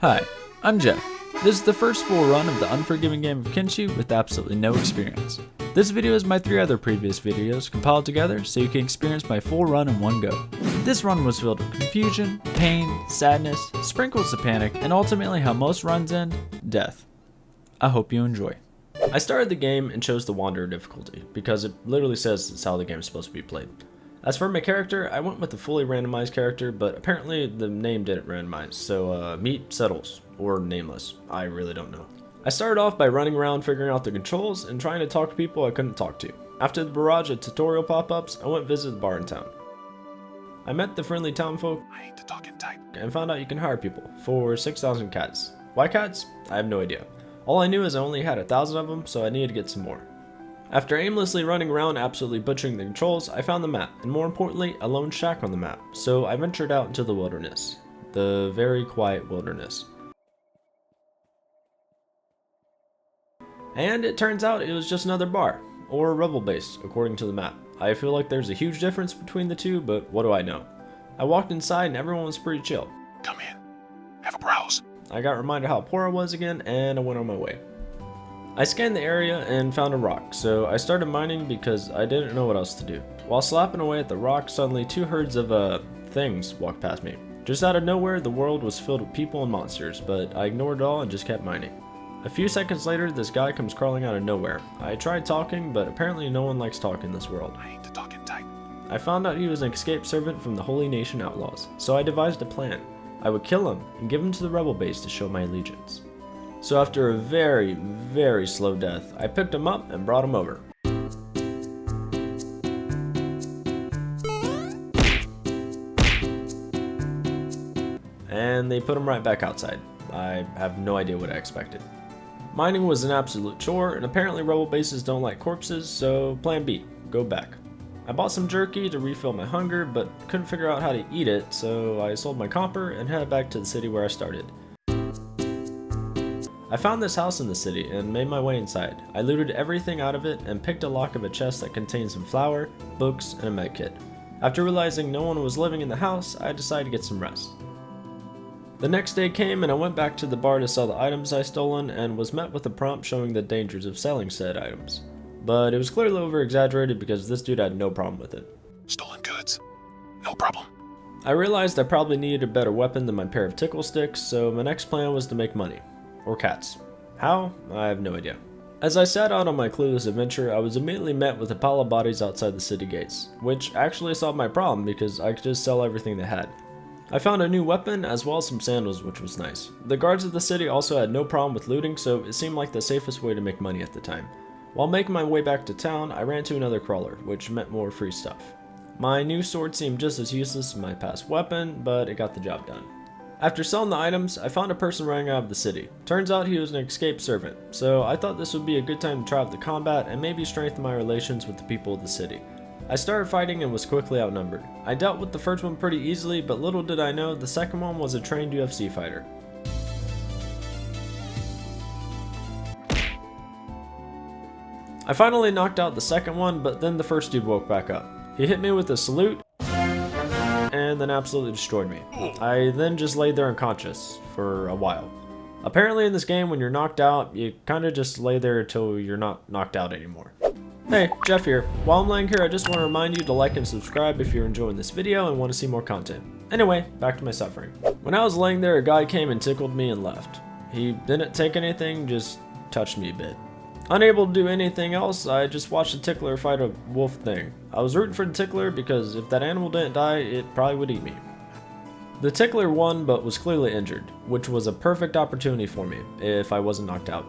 Hi, I'm Jeff. This is the first full run of the unforgiving game of Kenshi with absolutely no experience. This video is my 3 other previous videos compiled together so you can experience my full run in one go. This run was filled with confusion, pain, sadness, sprinkles of panic, and ultimately how most runs end, death. I hope you enjoy. I started the game and chose the Wanderer difficulty because it literally says it's how the game is supposed to be played. As for my character, I went with the fully randomized character, but apparently the name didn't randomize, so meet settles, or nameless, I really don't know. I started off by running around figuring out the controls and trying to talk to people I couldn't talk to. After the barrage of tutorial pop-ups, I went visit the bar in town. I met the friendly townfolk I hate to talk in type. and found out you can hire people for 6,000 cats. Why cats? I have no idea. All I knew is I only had 1,000 of them, so I needed to get some more. After aimlessly running around absolutely butchering the controls, I found the map, and more importantly, a lone shack on the map, so I ventured out into the wilderness. The very quiet wilderness. And it turns out it was just another bar, or a rebel base, according to the map. I feel like there's a huge difference between the two, but what do I know? I walked inside and everyone was pretty chill. Come in. Have a browse. I got reminded how poor I was again, and I went on my way. I scanned the area and found a rock, so I started mining because I didn't know what else to do. While slapping away at the rock, suddenly 2 herds of things walked past me. Just out of nowhere, the world was filled with people and monsters, but I ignored it all and just kept mining. A few seconds later, this guy comes crawling out of nowhere. I tried talking, but apparently no one likes talking in this world. I hate to talk in type. I found out he was an escaped servant from the Holy Nation Outlaws, so I devised a plan. I would kill him and give him to the rebel base to show my allegiance. So after a very, very slow death, I picked him up and brought him over. And they put him right back outside. I have no idea what I expected. Mining was an absolute chore, and apparently rebel bases don't like corpses, so plan B, go back. I bought some jerky to refill my hunger, but couldn't figure out how to eat it, so I sold my copper and headed back to the city where I started. I found this house in the city and made my way inside. I looted everything out of it and picked a lock of a chest that contained some flour, books, and a medkit. After realizing no one was living in the house, I decided to get some rest. The next day came and I went back to the bar to sell the items I stolen and was met with a prompt showing the dangers of selling said items. But it was clearly over-exaggerated because this dude had no problem with it. Stolen goods. No problem. I realized I probably needed a better weapon than my pair of tickle sticks, so my next plan was to make money. Or cats. How? I have no idea. As I set out on my clueless adventure, I was immediately met with a pile of bodies outside the city gates, which actually solved my problem because I could just sell everything they had. I found a new weapon as well as some sandals, which was nice. The guards of the city also had no problem with looting, so it seemed like the safest way to make money at the time. While making my way back to town, I ran to another crawler, which meant more free stuff. My new sword seemed just as useless as my past weapon, but it got the job done. After selling the items, I found a person running out of the city. Turns out he was an escaped servant, so I thought this would be a good time to try out the combat and maybe strengthen my relations with the people of the city. I started fighting and was quickly outnumbered. I dealt with the first one pretty easily, but little did I know the second one was a trained UFC fighter. I finally knocked out the second one, but then the first dude woke back up. He hit me with a salute, and then absolutely destroyed me. I then just laid there unconscious for a while. Apparently in this game, when you're knocked out, you kinda just lay there until you're not knocked out anymore. Hey, Jeff here. While I'm laying here, I just want to remind you to like and subscribe if you're enjoying this video and want to see more content. Anyway, back to my suffering. When I was laying there, a guy came and tickled me and left. He didn't take anything, just touched me a bit. Unable to do anything else, I just watched the tickler fight a wolf thing. I was rooting for the tickler because if that animal didn't die, it probably would eat me. The tickler won but was clearly injured, which was a perfect opportunity for me if I wasn't knocked out.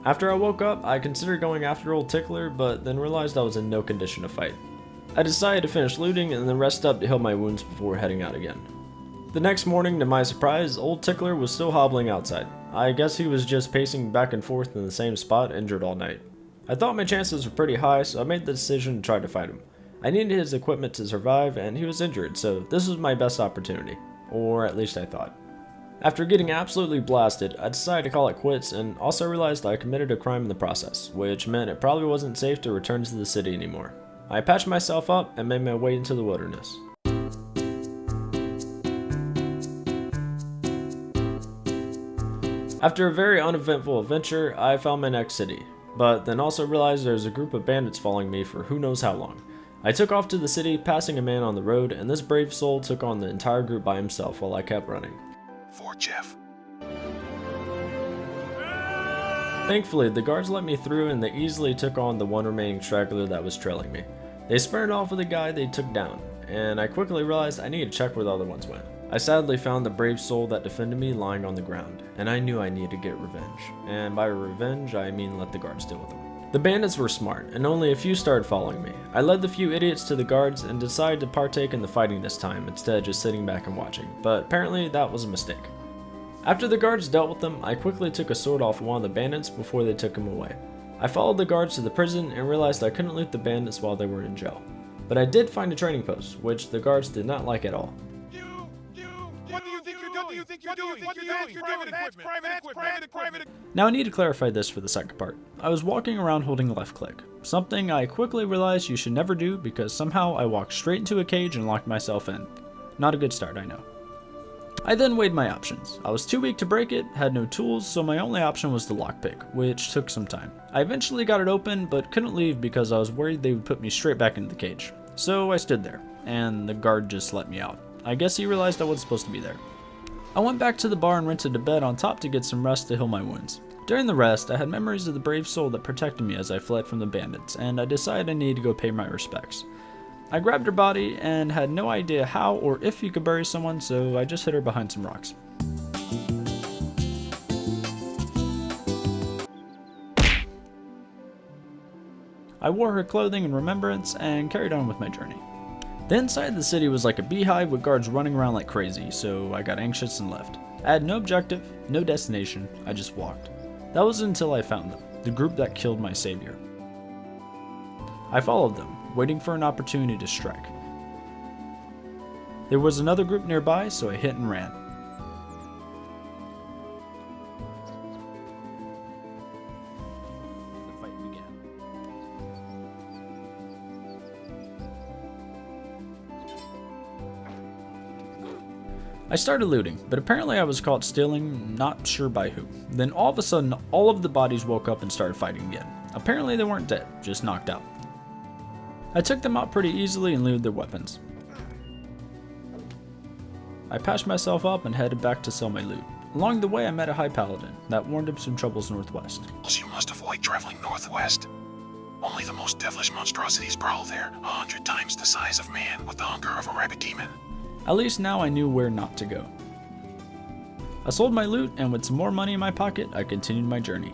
After I woke up, I considered going after old tickler, but then realized I was in no condition to fight. I decided to finish looting and then rest up to heal my wounds before heading out again. The next morning, to my surprise, old tickler was still hobbling outside. I guess he was just pacing back and forth in the same spot, injured all night. I thought my chances were pretty high, so I made the decision to try to fight him. I needed his equipment to survive, and he was injured, so this was my best opportunity. Or at least I thought. After getting absolutely blasted, I decided to call it quits and also realized I committed a crime in the process, which meant it probably wasn't safe to return to the city anymore. I patched myself up and made my way into the wilderness. After a very uneventful adventure, I found my next city, but then also realized there was a group of bandits following me for who knows how long. I took off to the city, passing a man on the road, and this brave soul took on the entire group by himself while I kept running. For Jeff. Thankfully, the guards let me through and they easily took on the one remaining straggler that was trailing me. They sprinted off with the guy they took down, and I quickly realized I needed to check where the other ones went. I sadly found the brave soul that defended me lying on the ground, and I knew I needed to get revenge. And by revenge, I mean let the guards deal with them. The bandits were smart, and only a few started following me. I led the few idiots to the guards and decided to partake in the fighting this time instead of just sitting back and watching, but apparently that was a mistake. After the guards dealt with them, I quickly took a sword off one of the bandits before they took him away. I followed the guards to the prison and realized I couldn't loot the bandits while they were in jail. But I did find a training post, which the guards did not like at all. What do you think you're doing? Private equipment. Now I need to clarify this for the second part. I was walking around holding left click, something I quickly realized you should never do because somehow I walked straight into a cage and locked myself in. Not a good start, I know. I then weighed my options. I was too weak to break it, had no tools, so my only option was the lockpick, which took some time. I eventually got it open, but couldn't leave because I was worried they would put me straight back into the cage. So I stood there, and the guard just let me out. I guess he realized I wasn't supposed to be there. I went back to the bar and rented a bed on top to get some rest to heal my wounds. During the rest, I had memories of the brave soul that protected me as I fled from the bandits, and I decided I needed to go pay my respects. I grabbed her body and had no idea how or if you could bury someone, so I just hid her behind some rocks. I wore her clothing in remembrance and carried on with my journey. The inside of the city was like a beehive with guards running around like crazy, so I got anxious and left. I had no objective, no destination, I just walked. That was until I found them, the group that killed my savior. I followed them, waiting for an opportunity to strike. There was another group nearby, so I hit and ran. The fight began. I started looting, but apparently I was caught stealing, not sure by who. Then all of a sudden, all of the bodies woke up and started fighting again. Apparently they weren't dead, just knocked out. I took them out pretty easily and looted their weapons. I patched myself up and headed back to sell my loot. Along the way I met a high paladin that warned of some troubles northwest. You must avoid traveling northwest. Only the most devilish monstrosities prowl there, 100 times the size of man with the hunger of a rabbit demon. At least now I knew where not to go. I sold my loot and with some more money in my pocket I continued my journey.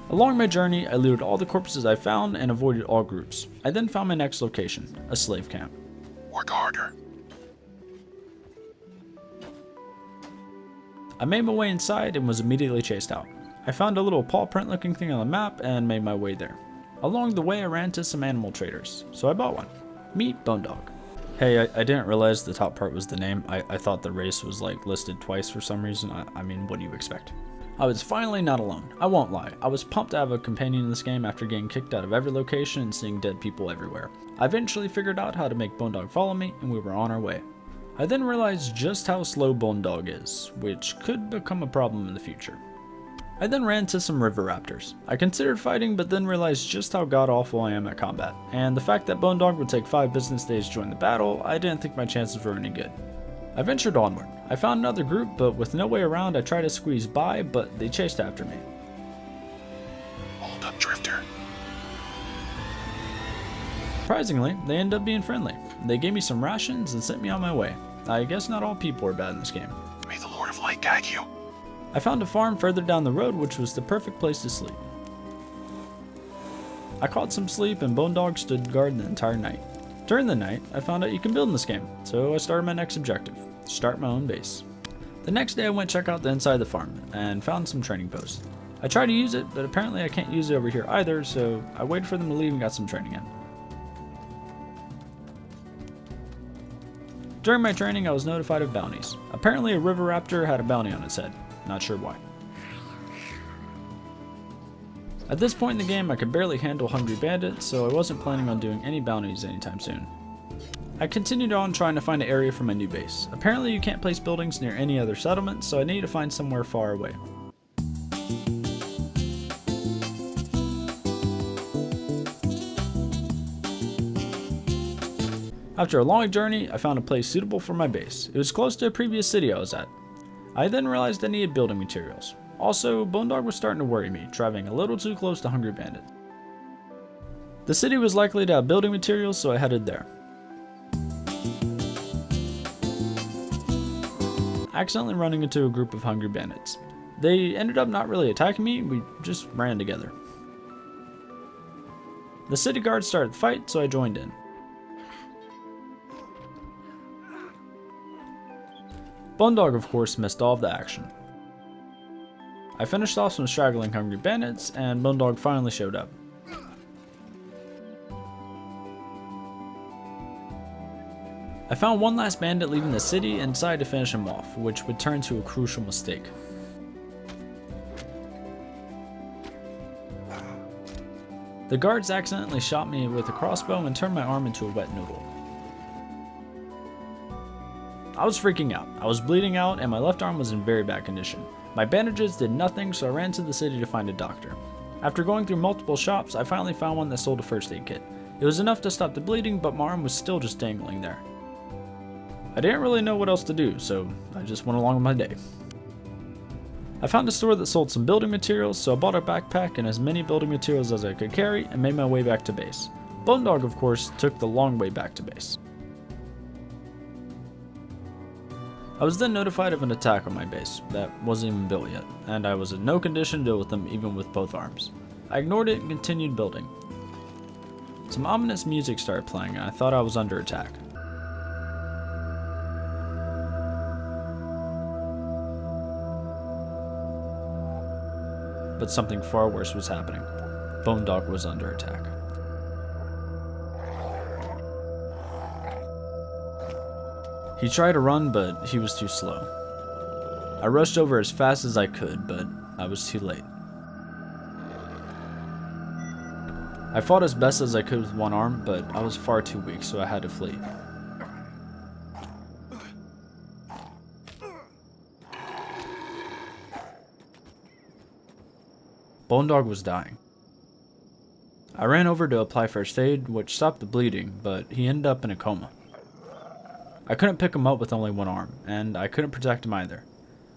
Along my journey, I looted all the corpses I found and avoided all groups. I then found my next location, a slave camp. Work harder. I made my way inside and was immediately chased out. I found a little paw print looking thing on the map and made my way there. Along the way I ran into some animal traders, so I bought one. Meet Bone Dog. Hey, I didn't realize the top part was the name. I thought the race was like listed twice for some reason. I mean, what do you expect? I was finally not alone. I won't lie. I was pumped to have a companion in this game after getting kicked out of every location and seeing dead people everywhere. I eventually figured out how to make Bone Dog follow me and we were on our way. I then realized just how slow Bone Dog is, which could become a problem in the future. I then ran into some river raptors. I considered fighting but then realized just how god awful I am at combat, and the fact that Bone Dog would take 5 business days to join the battle, I didn't think my chances were any good. I ventured onward. I found another group, but with no way around I tried to squeeze by, but they chased after me. Hold up, Drifter. Surprisingly, they ended up being friendly. They gave me some rations and sent me on my way. I guess not all people are bad in this game. May the Lord of Light guide you. I found a farm further down the road which was the perfect place to sleep. I caught some sleep and Bone Dog stood guard the entire night. During the night, I found out you can build in this game, so I started my next objective, start my own base. The next day I went to check out the inside of the farm and found some training posts. I tried to use it, but apparently I can't use it over here either, so I waited for them to leave and got some training in. During my training I was notified of bounties. Apparently a river raptor had a bounty on its head, not sure why. At this point in the game I could barely handle hungry bandits, so I wasn't planning on doing any bounties anytime soon. I continued on trying to find an area for my new base. Apparently you can't place buildings near any other settlements, so I needed to find somewhere far away. After a long journey, I found a place suitable for my base. It was close to a previous city I was at. I then realized I needed building materials. Also, Bone Dog was starting to worry me, traveling a little too close to Hungry Bandit. The city was likely to have building materials, so I headed there. Accidentally running into a group of Hungry Bandits. They ended up not really attacking me, we just ran together. The city guards started the fight, so I joined in. Bone Dog, of course, missed all of the action. I finished off some straggling Hungry Bandits, and Bone Dog finally showed up. I found one last bandit leaving the city and decided to finish him off, which would turn to a crucial mistake. The guards accidentally shot me with a crossbow and turned my arm into a wet noodle. I was freaking out. I was bleeding out and my left arm was in very bad condition. My bandages did nothing, so I ran to the city to find a doctor. After going through multiple shops, I finally found one that sold a first aid kit. It was enough to stop the bleeding, but my arm was still just dangling there. I didn't really know what else to do, so I just went along with my day. I found a store that sold some building materials, so I bought a backpack and as many building materials as I could carry and made my way back to base. Bone Dog, of course, took the long way back to base. I was then notified of an attack on my base that wasn't even built yet, and I was in no condition to deal with them even with both arms. I ignored it and continued building. Some ominous music started playing and I thought I was under attack. But something far worse was happening. Bone Dog was under attack. He tried to run, but he was too slow. I rushed over as fast as I could, but I was too late. I fought as best as I could with one arm, but I was far too weak, so I had to flee. Bone Dog was dying. I ran over to apply first aid, which stopped the bleeding, but he ended up in a coma. I couldn't pick him up with only one arm, and I couldn't protect him either.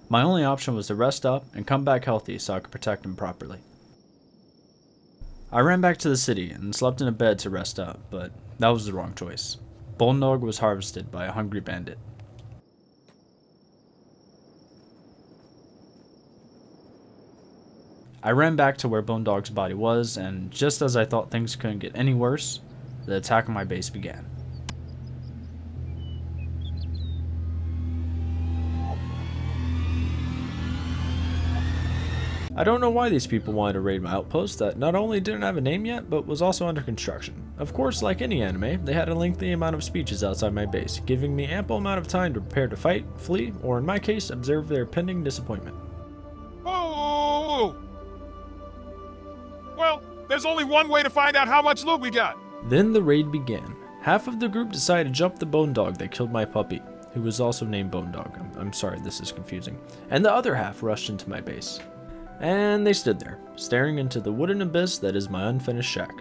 My only option was to rest up and come back healthy so I could protect him properly. I ran back to the city and slept in a bed to rest up, but that was the wrong choice. Bone Dog was harvested by a Hungry Bandit. I ran back to where Bone Dog's body was, and just as I thought things couldn't get any worse, the attack on my base began. I don't know why these people wanted to raid my outpost that not only didn't have a name yet, but was also under construction. Of course, like any anime, they had a lengthy amount of speeches outside my base, giving me ample amount of time to prepare to fight, flee, or in my case, observe their pending disappointment. Oh! Well, there's only one way to find out how much loot we got. Then the raid began. Half of the group decided to jump the Bone Dog that killed my puppy, who was also named Bone Dog. I'm sorry, this is confusing. And the other half rushed into my base. And they stood there, staring into the wooden abyss that is my unfinished shack.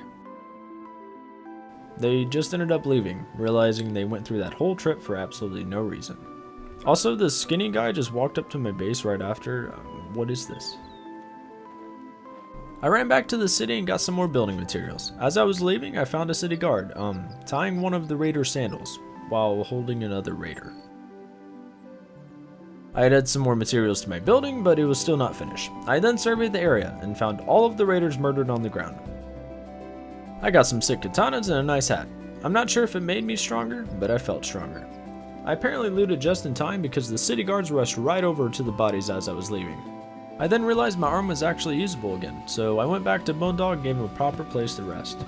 They just ended up leaving, realizing they went through that whole trip for absolutely no reason. Also, this skinny guy just walked up to my base right after. What is this? I ran back to the city and got some more building materials. As I was leaving, I found a city guard, tying one of the raider's sandals, while holding another raider. I had added some more materials to my building, but it was still not finished. I then surveyed the area and found all of the raiders murdered on the ground. I got some sick katanas and a nice hat. I'm not sure if it made me stronger, but I felt stronger. I apparently looted just in time because the city guards rushed right over to the bodies as I was leaving. I then realized my arm was actually usable again, so I went back to Bone Dog and gave him a proper place to rest,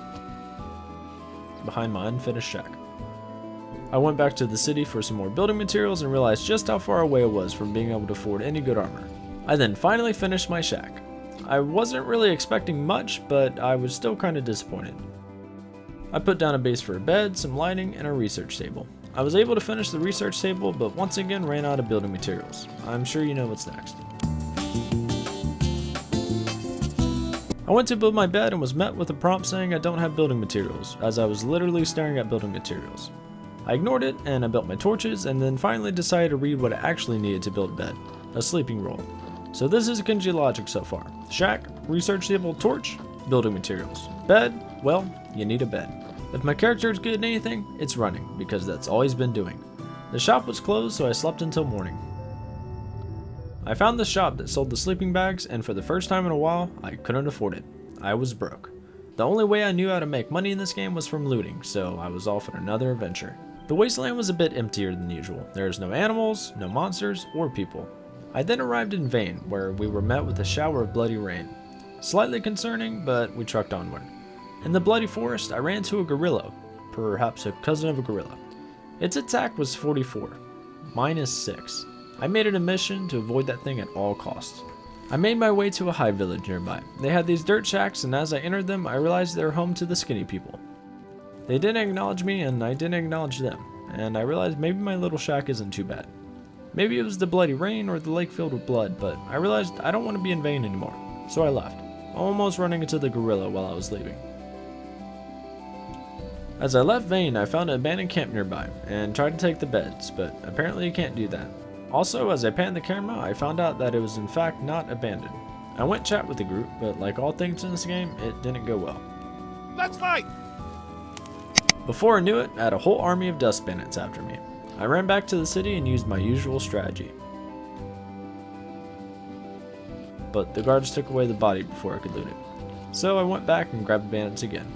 behind my unfinished shack. I went back to the city for some more building materials and realized just how far away it was from being able to afford any good armor. I then finally finished my shack. I wasn't really expecting much, but I was still kinda disappointed. I put down a base for a bed, some lighting, and a research table. I was able to finish the research table, but once again ran out of building materials. I'm sure you know what's next. I went to build my bed and was met with a prompt saying I don't have building materials, as I was literally staring at building materials. I ignored it and I built my torches and then finally decided to read what I actually needed to build a bed, a sleeping roll. So this is Kenshi logic so far. Shack, research table, torch, building materials. Bed, well, you need a bed. If my character is good at anything, it's running, because that's all he's been doing. The shop was closed, so I slept until morning. I found the shop that sold the sleeping bags, and for the first time in a while, I couldn't afford it. I was broke. The only way I knew how to make money in this game was from looting, so I was off on another adventure. The wasteland was a bit emptier than usual. There was no animals, no monsters, or people. I then arrived in Vane, where we were met with a shower of bloody rain. Slightly concerning, but we trucked onward. In the bloody forest, I ran into a gorilla, perhaps a cousin of a gorilla. Its attack was 44, minus 6. I made it a mission to avoid that thing at all costs. I made my way to a high village nearby. They had these dirt shacks, and as I entered them, I realized they were home to the skinny people. They didn't acknowledge me, and I didn't acknowledge them, and I realized maybe my little shack isn't too bad. Maybe it was the bloody rain or the lake filled with blood, but I realized I don't want to be in Vane anymore, so I left, almost running into the gorilla while I was leaving. As I left Vane, I found an abandoned camp nearby, and tried to take the beds, but apparently you can't do that. Also, as I panned the camera, I found out that it was in fact not abandoned. I went chat with the group, but like all things in this game, it didn't go well. Let's fight! Before I knew it, I had a whole army of dust bandits after me. I ran back to the city and used my usual strategy. But the guards took away the body before I could loot it. So I went back and grabbed the bandits again.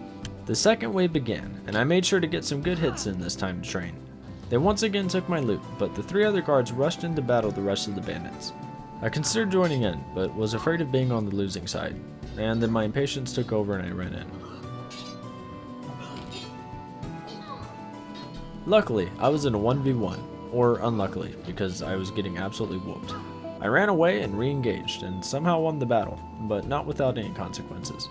The second wave began, and I made sure to get some good hits in this time to train. They once again took my loot, but the 3 other guards rushed in to battle the rest of the bandits. I considered joining in, but was afraid of being on the losing side, and then my impatience took over and I ran in. Luckily, I was in a 1v1, or unluckily, because I was getting absolutely whooped. I ran away and re-engaged, and somehow won the battle, but not without any consequences.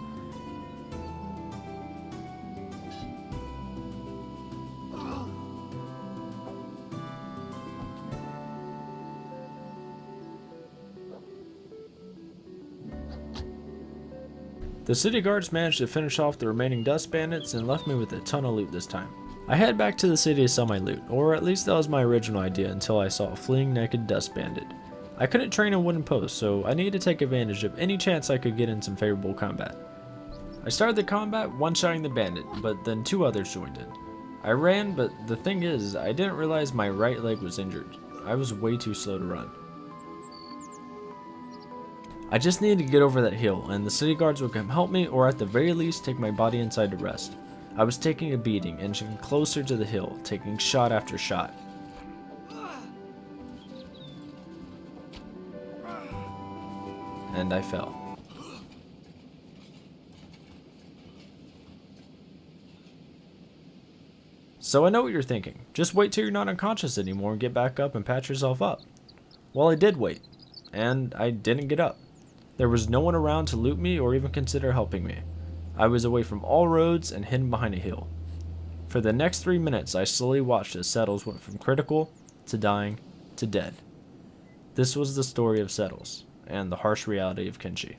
The city guards managed to finish off the remaining dust bandits and left me with a ton of loot this time. I head back to the city to sell my loot, or at least that was my original idea until I saw a fleeing naked dust bandit. I couldn't train a wooden post, so I needed to take advantage of any chance I could get in some favorable combat. I started the combat one-shotting the bandit, but then 2 others joined in. I ran, but the thing is, I didn't realize my right leg was injured. I was way too slow to run. I just needed to get over that hill, and the city guards would come help me, or at the very least take my body inside to rest. I was taking a beating, inching closer to the hill, taking shot after shot. And I fell. So I know what you're thinking. Just wait till you're not unconscious anymore and get back up and patch yourself up. Well, I did wait, and I didn't get up. There was no one around to loot me or even consider helping me. I was away from all roads and hidden behind a hill. For the next 3 minutes, I slowly watched as Settles went from critical to dying to dead. This was the story of Settles and the harsh reality of Kenshi.